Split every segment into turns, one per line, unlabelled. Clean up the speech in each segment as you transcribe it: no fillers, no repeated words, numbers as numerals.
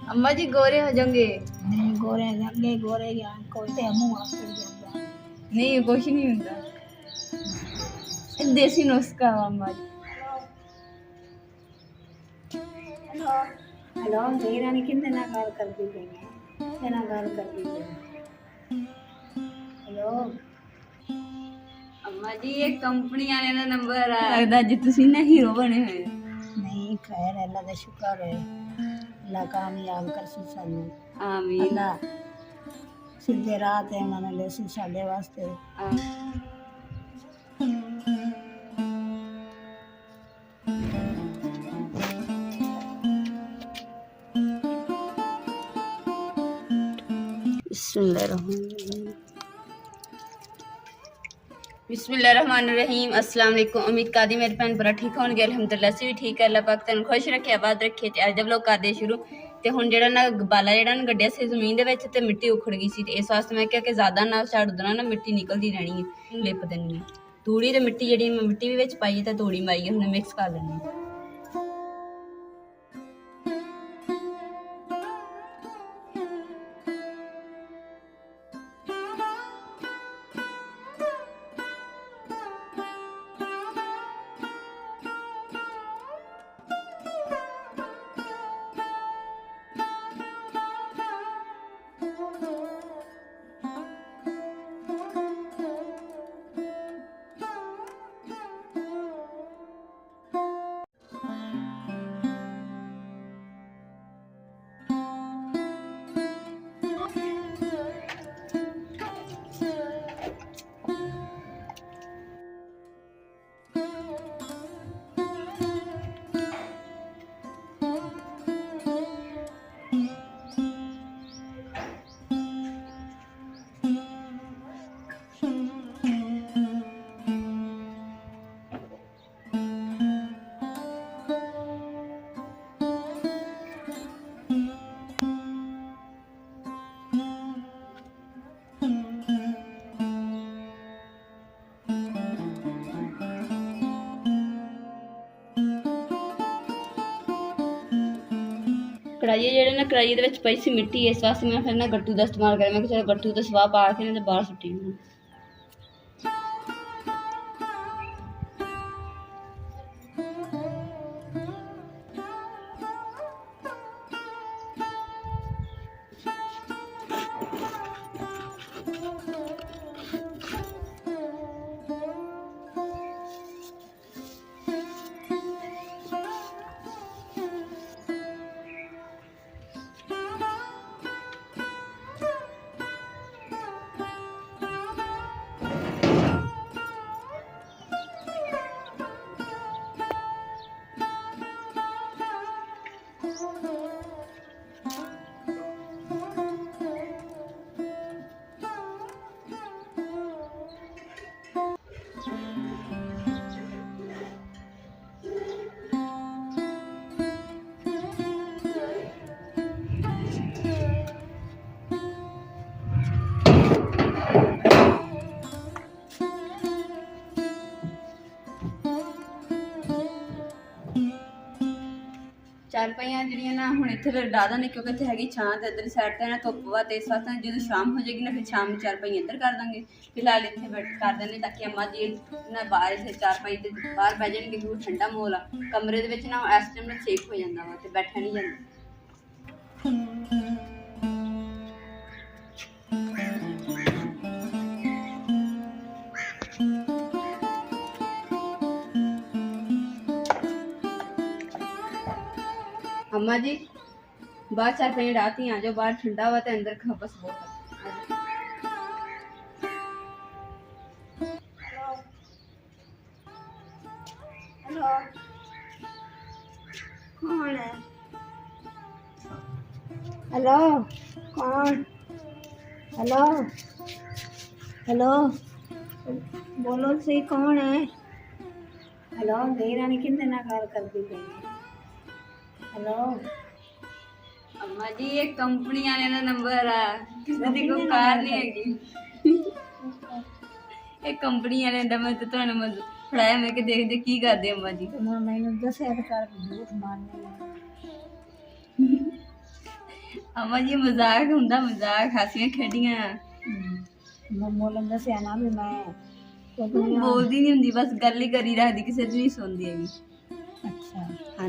अम्मा जी गोरे हो जाओगे।
नहीं गोरे लगे गोरे कोते मुंह आकर जाता
नहीं कुछ नहीं होता, देसी नुस्खा अम्मा जी।
हेलो हेलो मेरा ने कितने ना गाल कर दी गई तेना गाल कर दी गई हेलो
अम्मा जी ये कंपनी वाले का नंबर है, लगता जी तुसी ना हीरो बने हुए हो।
नहीं खैर अल्लाह का शुक्र है अल्लाह कामयाब कर सी सानू
आमीन।
अल्लाह सीधे राह ते उन्होंने ले सी साडे वास्ते बिस्मिल्लाहिर्रहमानिर्रहीम
बिस्मिल्लाहिर्रहमानिर्रहीम। अस्सलाम वालेकुम। उम्मीद करदी मेरे भैन भरा ठीक होणगे। अल्हम्दुलिल्लाह असीं भी ठीक है। अल्लाह पाक तैनूं खुश रखे, आबाद रखे। ते अज दे व्लॉग करदे शुरू। ते हुण जेहड़ा ना बाला जेहड़ा ना गड्ढिया सी जमीन दे विच ते मिट्टी उखड़ गई सी, ते इस वास्ते मैं क्या कि ज़्यादा ना झाड़ू देना ना मिट्टी निकलदी रहनी है, लिप देनी है। तूड़ी ते मिट्टी जेहड़ी मैं मिट्टी भी विच पाई ते तूड़ी मारियै हुण मिक्स कर लैनी है। कढ़ाई जेह्ड़े ना कढ़ाई दे विच पई सी मिट्टी, इस वास्ते मैं फिर ना गट्टू दा इस्तेमाल करेआ। मैं चलो गट्टू ते सवाह पा के ना बाहर सुट्टी हूँ। चारपाइयां ਜਿਹੜੀਆਂ ਨਾ ਹੁਣ ਇੱਥੇ ਡਾ ਦਾਂਗੇ क्योंकि ਇੱਥੇ ਹੈਗੀ ਛਾਂ ਤੇ ਇੱਧਰ ਸਾਈਡ ਤੇ ਨਾ ਧੁੱਪ ਵਾ, ਤੇ ਇਸ ਵਾਸਤੇ ਜਦੋਂ ਸ਼ਾਮ ਹੋ ਜਾਏਗੀ ਨਾ ਫਿਰ ਸ਼ਾਮ ਨੂੰ ਚਾਰਪਾਈ ਇੱਧਰ ਕਰ ਦਾਂਗੇ। ਫਿਲਹਾਲ ਇੱਥੇ ਬੈਠ ਕਰ ਦਿੰਦੇ ਤਾਂ ਕਿ ਅੰਮਾ ਜੀ ਨਾ ਬਾਹਰ ਇੱਥੇ ਚਾਰਪਾਈ ਤੇ ਬਾਹਰ ਬਹਿ ਜਾਣਗੇ, ਕਿਉਂਕਿ ਠੰਡਾ ਮਾਹੌਲ ਆ ਕਮਰੇ ਦੇ ਵਿੱਚ ਨਾ ਇਸ ਟਾਈਮ ਨਾ ਸੇਕ ਹੋ ਜਾਂਦਾ ਵਾ ਤੇ ਬੈਠਾ ਨਹੀਂ ਜਾਂਦਾ। अम्मा जी बाहर चारपाइयां डाती आ जाओ, बाहर ठंडा हुआ तो अंदर खपस बहुत है।
हेलो कौन है हेलो कौन हेलो हेलो बोलो सही कौन है हेलो मेरा ने कितने ना गाल कर दी गई हेलो
अम्मा जी ये कंपनी वाले का नंबर है, किसी की कोई कार नहीं हैगी। ये कंपनी वाले का मैं तो ਤੁਹਾਨੂੰ ਮੈਂ ਫੜਾਇਆ, ਮੈਂ ਕਿ ਦੇਖਦੇ ਕੀ ਕਰਦੇ अम्मा जी।
मैंने दस कर झूठ मारने
अम्मा जी मजाक हुंदा मजाक हासियां खेडियां
बोलन ਦਾ ਸਿਆਣਾ ਵੀ ਮੈਂ ਕਿਉਂਕਿ
बोलदी नहीं हुंदी बस गल ही करी रखदी किसे दी नहीं सुनदी हैगी
ਅੱਛਾ
हाँ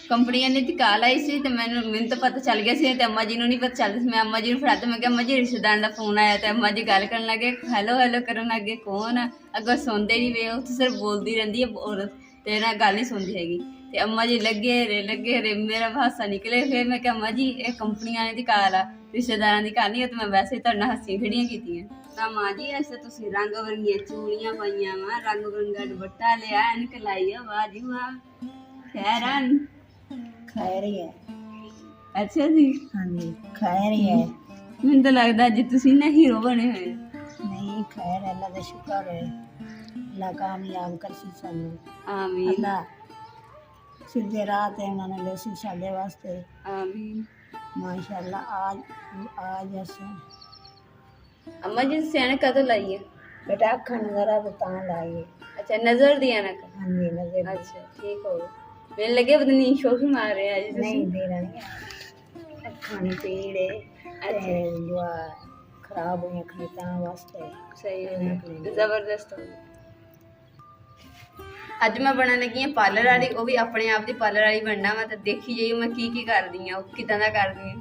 कंपनी ने ती कॉल आई सी ते मैंने तो पता चल गया सी ते अम्मा जी नूं नहीं पता चलदा सी मैं अम्मा जी नूं फड़ा ते मैं कहा अम्मा जी रिश्तेदार दा फोन आया ते अम्मा जी गल करन लगे हेलो हेलो करन लगे कौन अगो सुनदे नहीं वे उत्थे सिर्फ बोलदी रहिंदी है औरत ते ना गल नहीं सुनदी हैगी ते अम्मा जी लगे रे मेरा हासा निकले फिर मैं कहा अम्मा जी ये कंपनी वाले दी कॉल आ रिश्तेदारां दी कॉल नहीं है ते मैं वैसे तुहाडे नाल हस्सियां खड़ियां कीतियां ਤਾਂ ਮਾਂ ਜੀ ਐਸੇ ਤੁਸੀਂ ਰੰਗ ਵਰੰਗੀਆਂ ਚੂੜੀਆਂ ਪਾਈਆਂ ਵਾ ਰੰਗ ਬਰੰਗਾ ਦੁਪੱਟਾ ਲਿਆ ਐਨਕ ਲਾਈ ਆ ਵਾਹ ਜੀ ਵਾਹ ਖੈਰਨ
ਖੈਰ ਹੀ ਹੈ
ਅੱਛਾ ਜੀ
ਹਾਂਜੀ ਖੈਰ ਹੀ ਹੈ
ਮੈਨੂੰ ਤਾਂ ਲੱਗਦਾ ਅੱਜ ਤੁਸੀਂ ਨਾ ਹੀਰੋ ਬਣੇ ਹੋਏ
ਨਹੀਂ ਖੈਰ ਹੈ, ਅੱਲਾ ਦਾ ਸ਼ੁਕਰ ਹੈ ਅੱਲਾ ਕਾਮਯਾਬ ਕਰਸੀ ਸਾਨੂੰ
ਆਮੀਨ
ਅੱਲਾ ਸਿੱਧੇ ਰਾਹ ਤੇ ਉਹਨਾਂ ਨੇ ਲਿਖੀ ਸਾਡੇ ਵਾਸਤੇ
ਆਮੀਨ
ਮਾਸ਼ਾਅੱਲਾ आज ऐसे
अम्मा जी सियाने कदों लाई है
बेटा अखा नजर बता लाइए
अच्छा नजर दी ऐनक
हाँ जी नजर
अच्छा ठीक हो गया मैंने लगे पता नहीं शोखी मार रहे हैं आज
नहीं दे रही अखा नहीं पीड़े
अच्छा
जो खराब हुई अखा ता वास्ते
सही है जबरदस्त हो ਅੱਜ ਮੈਂ ਬਣਨ ਲੱਗੀ ਹਾਂ ਪਾਰਲਰ ਵਾਲੀ ਉਹ ਵੀ ਆਪਣੇ ਆਪ ਦੀ ਪਾਰਲਰ ਵਾਲੀ ਬਣਨਾ ਵਾ ਤੇ ਦੇਖੀ ਜਾਈ ਮੈਂ ਕੀ ਕਰਦੀ ਆ ਉਹ ਕਿਦਾਂ ਦਾ ਕਰਦੀ ਆ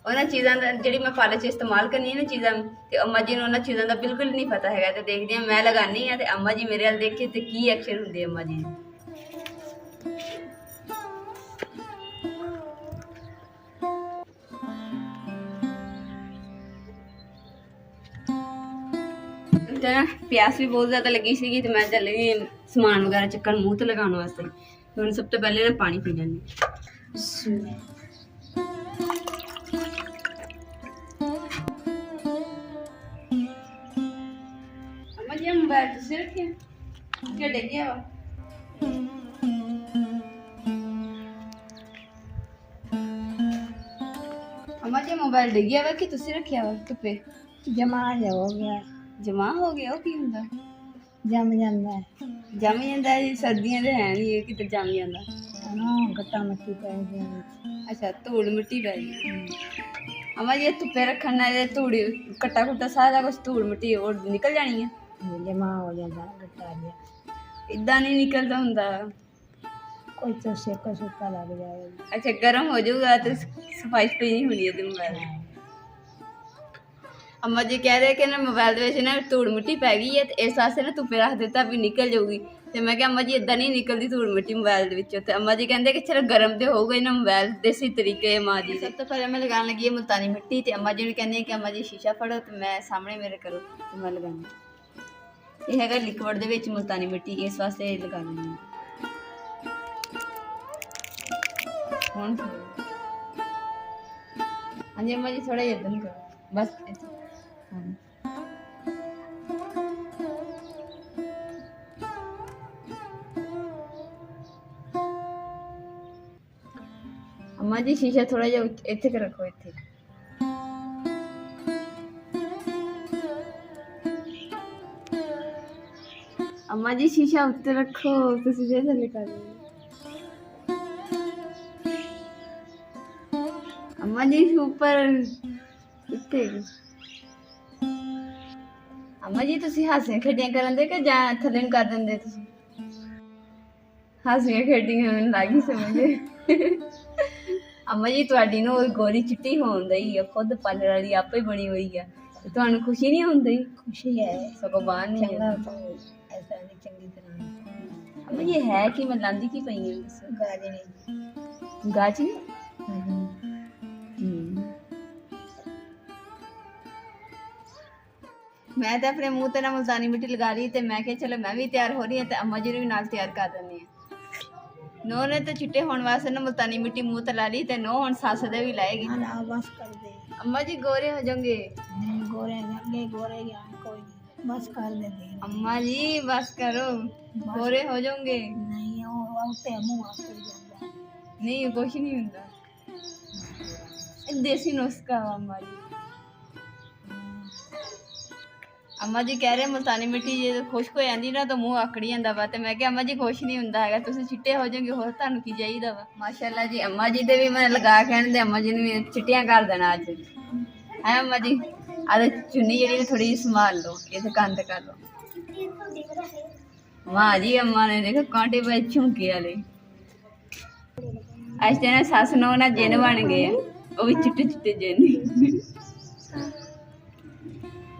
ਉਹਨਾਂ ਚੀਜ਼ਾਂ ਦਾ ਜਿਹੜੀ ਮੈਂ ਪਾਰਲਰ 'ਚ ਇਸਤੇਮਾਲ ਕਰਨੀ ਹੈ ਨਾ ਚੀਜ਼ਾਂ ਤੇ ਅੰਮਾ ਜੀ ਨੂੰ ਉਹਨਾਂ ਚੀਜ਼ਾਂ ਦਾ ਬਿਲਕੁਲ ਨਹੀਂ ਪਤਾ ਹੈਗਾ ਤੇ ਦੇਖਦੀ ਆ ਮੈਂ ਲਗਾਨੀ ਆ ਤੇ ਅੰਮਾ ਜੀ ਮੇਰੇ ਵੱਲ ਦੇਖ ਕੇ ਤੇ ਕੀ ਐਕਸ਼ਨ ਹੁੰਦੇ ਅੰਮਾ ਜੀ ਦੇ ਤੇ ਨਾ ਪਿਆਸ ਵੀ ਬਹੁਤ ਜ਼ਿਆਦਾ ਲੱਗੀ ਸੀਗੀ ਤੇ ਮੈਂ ਚੱਲ ਗਈ ਸਮਾਨ ਵਗੈਰਾ ਚੱਕਣ ਮੂੰਹ ਤੇ ਲਗਾਉਣ ਵਾਸਤੇ ਹੁਣ ਸਭ ਤੋਂ ਪਹਿਲੇ ਨਾ ਪਾਣੀ ਪੀ ਲੈਂਦੀ ਅੰਮਾ ਜੀ ਮੋਬਾਈਲ ਤੁਸੀਂ ਰੱਖਿਆ ਕਿ ਡਿੱਗਿਆ ਵਾ ਅੰਮਾ ਜੀ ਮੋਬਾਈਲ ਡਿੱਗਿਆ ਵਾ ਕਿ ਤੁਸੀਂ ਰੱਖਿਆ ਵਾ ਧੁੱਪੇ
जमा हो गया
ਜਮਾ ਹੋ ਗਿਆ ਉਹ ਕੀ ਹੁੰਦਾ
जम जाता है
ਜਮ ਜਾਂਦਾ ਜੀ ਸਰਦੀਆਂ ਦੇ ਹੈ ਨਹੀਂ ਇਹ ਕਿਤੇ ਜਮ ਜਾਂਦਾ
ना गट्टा मट्टी पै गया
ਅੱਛਾ ਧੂੜ ਮਿੱਟੀ ਪੈ ਗਈ ਅਮਾ ਜੀ ਇਹ ਧੁੱਪੇ ਰੱਖਣ ਨਾਲ ਇਹ ਧੂੜ ਕੱਟਾ ਕੁੱਟਾ ਸਾਰਾ ਕੁਝ ਧੂੜ ਮਿੱਟੀ ਉਹ ਨਿਕਲ ਜਾਣੀ ਹੈ
जमा हो जाता है गट्टा गया
ਇਦਾਂ ਨਹੀਂ ਨਿਕਲਦਾ ਹੁੰਦਾ
कोई तो सेका सुका लग जाएगा
ਅੱਛਾ ਗਰਮ ਹੋ ਜਾਊਗਾ ਤੇ ਸਫਾਈ ਪਈ ਨਹੀਂ ਹੋਣੀ ਇਹਦੇ ਮੋਬਾਈਲ अम्मा जी कह रहे कि ना मोबाइल ਦੇ ਵਿੱਚ ਨਾ ਧੂੜ ਮਿੱਟੀ ਪੈ ਗਈ ਹੈ ਤੇ ਇਸ ਵਾਸਤੇ ਨਾ ਧੁੱਪੇ ਰੱਖ ਦਿੱਤਾ ਵੀ ਨਿਕਲ ਜਾਊਗੀ ਤੇ ਮੈਂ ਕਿਹਾ ਅੰਮਾ ਜੀ ਇਦਾਂ ਨਹੀਂ ਨਿਕਲਦੀ ਧੂੜ ਮਿੱਟੀ ਮੋਬਾਈਲ ਦੇ ਵਿੱਚੋਂ ਤੇ ਅੰਮਾ ਜੀ ਕਹਿੰਦੇ ਕਿ ਚਲੋ ਗਰਮ ਤੇ ਹੋਊਗਾ ਨਾ ਮੋਬਾਈਲ ਦੇਸੀ ਤਰੀਕੇ ਮਾਂ ਜੀ ਸਭ ਤੋਂ ਪਹਿਲਾਂ ਮੈਂ ਲਗਾਉਣ ਲੱਗੀ ਮੁਲਤਾਨੀ ਮਿੱਟੀ ਤੇ ਅੰਮਾ ਜੀ ਨੂੰ ਕਹਿੰਦੇ ਕਿ ਅੰਮਾ ਜੀ ਸ਼ੀਸ਼ਾ ਫੜੋ ਤੇ ਮੈਂ ਸਾਹਮਣੇ ਮੇਰੇ ਕਰੋ ਤੇ ਮੈਂ ਲਗਾਉਂਦੀ ਇਹ ਹੈਗਾ ਲਿਕਵਿਡ ਦੇ ਵਿੱਚ ਮੁਲਤਾਨੀ ਮਿੱਟੀ ਇਸ ਵਾਸਤੇ ਲਗਾ ਲੈਂਦੀ ਹੁਣ ਹਾਂਜੀ ਅੰਮਾ ਜੀ ਥੋੜਾ ਜਿਹਾ ਇਦਾਂ ਕਰੋ ਬਸ ਇੱਥੇ अम्मा जी शीशा थोड़ा जिहा इत्थे क रखो इत्थे अम्मा जी शीशा उत्ते रखो तुसीं जे थल्ले कर दो अम्मा जी ऊपर इत्थे अम्मा जी तुसीं हासियां खेडियां करन दे कि जां थल्ले नूं कर दिंदे तुसीं हासियां खेडियां मैनूं लग ही समझ अम्मा जी तुहाडी नूं गोरी चिट्टी होण दई है खुद पार्लर वाली आपे बनी हुई है ते तुहानूं खुशी नहीं होंदी
खुशी है
सगों बाहर नहीं
चंगा
है
तो ऐसा नहीं चंगी तरह
अम्मा ये है कि मैं लांदी की पई है
गाजनी
गाजी मैं तो अपने मुंह ते ना मुल्तानी मिट्टी लगा रही ते मैं क्या चलो मैं भी तैयार हो रही हूं ते अम्मा जी ने भी नाल तैयार कर देनी है नो ने तो चिट्टे होने वास्ते ना मुल्तानी मिट्टी मुंह ते ला ली ते नो हुण सस दे भी लाएगी
ना बस कर दे
अम्मा जी गोरे हो जाओगे
नहीं गोरे लगे गोरे या कोई नहीं बस कर दे
अम्मा जी बस करो गोरे हो जाओगे
नहीं वो आते मुंह आते जाता
नहीं कुछ नहीं होता देसी नुस्खा अम्मा जी ਅੰਮਾ ਜੀ ਕਹਿ ਰਹੇ ਮੁਲਤਾਨੀ ਮਿੱਟੀ ਜੇ ਖੁਸ਼ਕ ਹੋ ਜਾਂਦੀ ਨਾ ਤਾਂ ਮੂੰਹ ਆਕੜੀ ਜਾਂਦਾ ਵਾ ਤੇ ਮੈਂ ਕਿਹਾ ਅੰਮਾ ਜੀ ਖੁਸ਼ ਨਹੀਂ ਹੁੰਦਾ ਹੈਗਾ, ਤੁਸੀਂ ਚਿੱਟੇ ਹੋ ਜਾਓਗੇ, ਹੋਰ ਤੁਹਾਨੂੰ ਕੀ ਚਾਹੀਦਾ ਵਾ। ਮਾਸ਼ਾਅੱਲਾ ਜੀ ਅੰਮਾ ਜੀ ਦੇ ਵੀ ਮੈਂ ਲਗਾ ਕਹਿਣ ਦੇ ਅੰਮਾ ਜੀ ਨੂੰ ਵੀ ਚਿੱਟੀਆਂ ਕਰ ਦੇਣਾ ਅੱਜ ਹੈ ਅੰਮਾ ਜੀ। ਆਹ ਚੁੰਨੀ ਜਿਹੜੀ ਥੋੜੀ ਜਿਹੀ ਸੰਭਾਲ ਲਓ, ਇਹਦੇ ਕੰਨ ਤੇ ਕਰ ਲਓ। ਵਾਹ ਜੀ ਅੰਮਾ ਨੇ ਦੇਖੋ ਕਾਂਟੇ ਪਏ ਝੁਮਕੇ ਵਾਲੇ। ਅੱਜ ਤੇ ਨਾ ਸੱਸ ਨੂੰ ਨਾ ਜਿੰਨ ਬਣ ਗਏ ਆ, ਉਹ ਵੀ ਚਿੱਟੇ ਚਿੱਟੇ ਜਿੰਨ।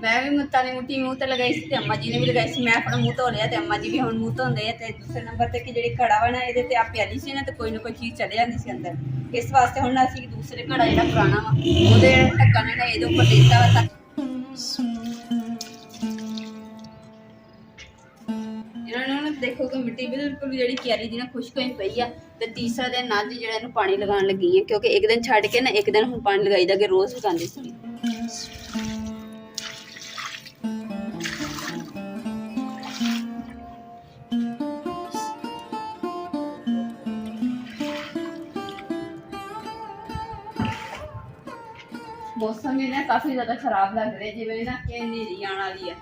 ਮੈਂ ਵੀ ਮੁਲਤਾਨੀ ਮਿੱਟੀ ਮੂੰਹ ਤੇ ਲਗਾਈ ਸੀ ਤੇ ਅੰਮਾ ਜੀ ਨੇ ਵੀ ਲਗਾਈ ਸੀ। ਮੈਂ ਆਪਣਾ ਮੂੰਹ ਧੋ ਲਿਆ ਤੇ ਅੰਮਾ ਜੀ ਵੀ ਹੁਣ ਮੂੰਹ ਧੋਂਦੇ ਆ। ਤੇ ਦੂਸਰੇ ਨੰਬਰ ਤੇ ਕਿ ਜਿਹੜੀ ਘੜਾ ਵਾ ਨਾ ਇਹਦੇ ਤੇ ਆ ਪਿਆਲੀ ਸੀ ਨਾ ਤੇ ਕੋਈ ਨਾ ਕੋਈ ਚੀਜ਼ ਚਲੇ ਜਾਂਦੀ ਸੀ ਅੰਦਰ, ਇਸ ਵਾਸਤੇ ਹੁਣ ਅਸੀਂ ਦੂਸਰੇ ਘੜਾ ਜਿਹੜਾ ਪੁਰਾਣਾ ਵਾ ਉਹਦੇ ਢੱਕਣ ਨੇ ਇਹਦੇ ਉੱਪਰ ਦੇ ਦਿੱਤਾ ਵਾ ਤਾਂ ਇਹਨਾਂ ਨੂੰ ਦੇਖੋ ਕਿ ਮਿੱਟੀ ਬਿਲਕੁਲ ਜਿਹੜੀ ਕਿਆਰੀ ਦੀ ਨਾ ਖੁਸ਼ਕ ਹੋਈ ਪਈ ਆ। ਤੇ ਤੀਸਰਾ ਦਿਨ ਅੱਜ ਜਿਹੜਾ ਇਹਨੂੰ ਪਾਣੀ ਲਗਾਉਣ ਲੱਗੀ ਆ, ਕਿਉਂਕਿ ਇੱਕ ਦਿਨ ਛੱਡ ਕੇ ਨਾ ਇੱਕ ਦਿਨ ਹੁਣ ਪਾਣੀ ਲਗਾਈਦਾ ਕਿ ਰੋਜ਼ ਲਗਾਉਂਦੇ ਸੀ। ਮੌਸਮ ਵੀ ਨਾ ਕਾਫੀ ਜ਼ਿਆਦਾ ਖਰਾਬ ਲੱਗ ਰਿਹਾ, ਜਿਵੇਂ ਨਾ ਕਿ ਹਨੇਰੀ ਆਉਣ ਵਾਲੀ ਹੈ।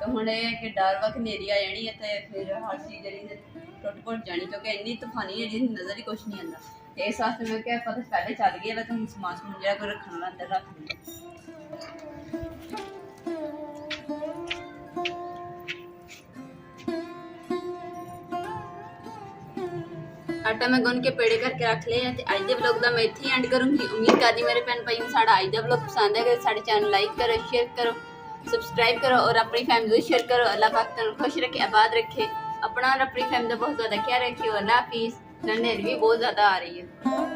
ਤੇ ਹੁਣ ਇਹ ਕਿ ਡਰ ਵਾ ਕਿ ਹਨੇਰੀ ਆ ਜਾਣੀ ਹੈ ਤੇ ਫਿਰ ਹਰ ਚੀਜ਼ ਜਿਹੜੀ ਟੁੱਟ ਜਾਣੀ, ਕਿਉਂਕਿ ਇੰਨੀ ਤੂਫਾਨੀ ਜਿਹੜੀ ਨਜ਼ਰ ਹੀ ਕੁਛ ਨਹੀਂ ਆਉਂਦਾ। ਤੇ ਇਸ ਵਾਸਤੇ ਮੈਂ ਕਿਹਾ ਆਪਾਂ ਤਾਂ ਪਹਿਲੇ ਚੱਲ ਗਏ ਵਾ, ਤੁਹਾਨੂੰ ਸਮਾਨ ਸਮੂਨ ਜਿਹੜਾ ਕੋਈ ਰੱਖਣ ਵਾਲਾ ਅੰਦਰ ਰੱਖ ਦਿੰਦੇ। आटा मैं गुन के पेड़े करके रख लिया ते अज दे व्लॉग दा मैं इत्थे ही एंड करूंगी। उम्मीद करदी मेरे भैन भाई नूं साडा अज दा व्लॉग पसंद है। साडे चैनल लाइक करो, शेयर करो, सब्सक्राइब करो और अपनी फैमिली शेयर करो। अल्लाह पाक तुहानूं खुश रखे, आबाद रखे, अपना और अपनी फैमिली दा बहुत ज़्यादा ख्याल रखियो। अल्लाह हाफिज़। नंढेर भी बहुत ज़्यादा आ रही है।